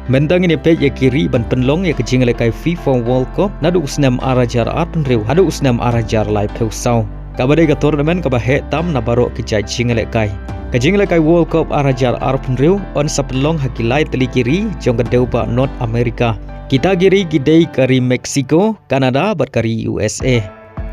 Mentang ini pej ya kiri ban Pynlong ya kejing lekai FIFA World Cup nadu usnam arajar art penriu hadu usnam arajar live peu sau. Kabadai ka tournament ka bahe tam na barok kejai jing lekai. Kejing lekai World Cup arajar art penriu on sa Pynlong hakilai teli kiri jong kadeu ba North America. Kita kiri gidei kari Mexico, Canada bat kari USA.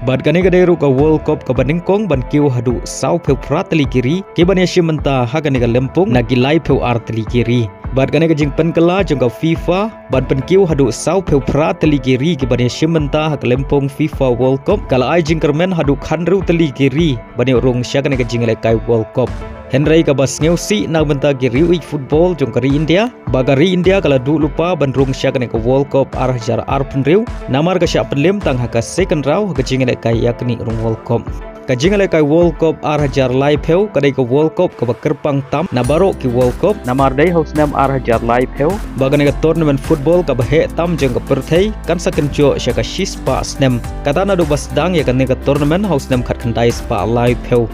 Bat kane kadai ru ka World Cup ka Nyngngkong ban kiu hadu sau peu prat teli kiri ke ban Asia menta Haka ne ka lempung na gilai peu art teli kiri. Bat kane ka jing penkela jong ka FIFA ban penkiu hadu sau peu prat teli kiri ke ban Asia menta hak lempung FIFA World Cup kala ai jing kermen hadu khanru teli kiri ban rong sya kane ka jing lekai World Cup. Henry ka bas ngeusi na benta kiri ui football jong kari India bagari India kala du lupa ban rong sya kane ka World Cup arah jar ar penriu namar ka sya penlem tang haka second round ka jing lekai yakni rong World Cup. Kajing lekai World Cup arah jar live heu kadai ka World Cup ka kerpang tam na barok ki World Cup namar dai host nam arah jar live heu bagane ka tournament football ka bahe tam jeng ka perthai kan sakenjo sya ka shispa snem kata na do basdang ya kan ka tournament host nam khat khandai spa live heu.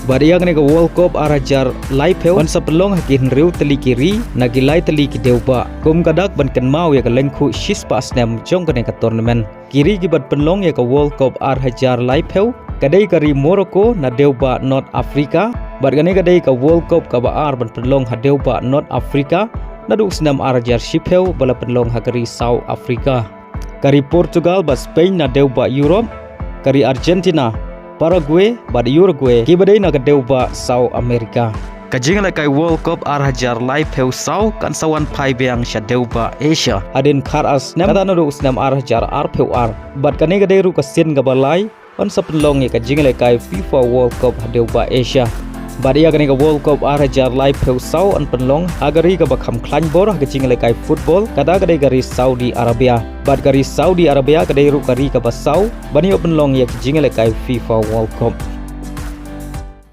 Badia kane ka World Cup arah jar live heu on sa Pynlong hakin riu teli kiri nagilai teli ki deuba kum kadak ban kan mau ya ka lengkhu shispa snem jong kane ka tournament kiri ki bat Pynlong ya ka World Cup arah jar live heu kadai kari Morocco na deuba North Africa bargane kadai ka World Cup ka baar ban Pynlong ha deuba North Africa na du snam arajar shipheu bala Pynlong ha kari South Africa kari Portugal ba Spain na deuba Europe kari Argentina Paraguay ba Uruguay ki badai na ka deuba South America. Kajing lekai World Cup arah jar live heu sau kan sawan pai beang sya deuba Asia adin khar asnam kata na du snam arah jar ar peu ar bat kane kadai ru ka Sien ga balai on sa Pynlong ya kajing lekai FIFA World Cup hadeuba Asia. Badia kane ka World Cup arah jar live peu sau on Pynlong agari ka bakham klan bor kajing lekai football kata kadai gari Saudi Arabia. Bat gari Saudi Arabia kadai ru kari ka basau bani Pynlong ya kajing lekai FIFA World Cup.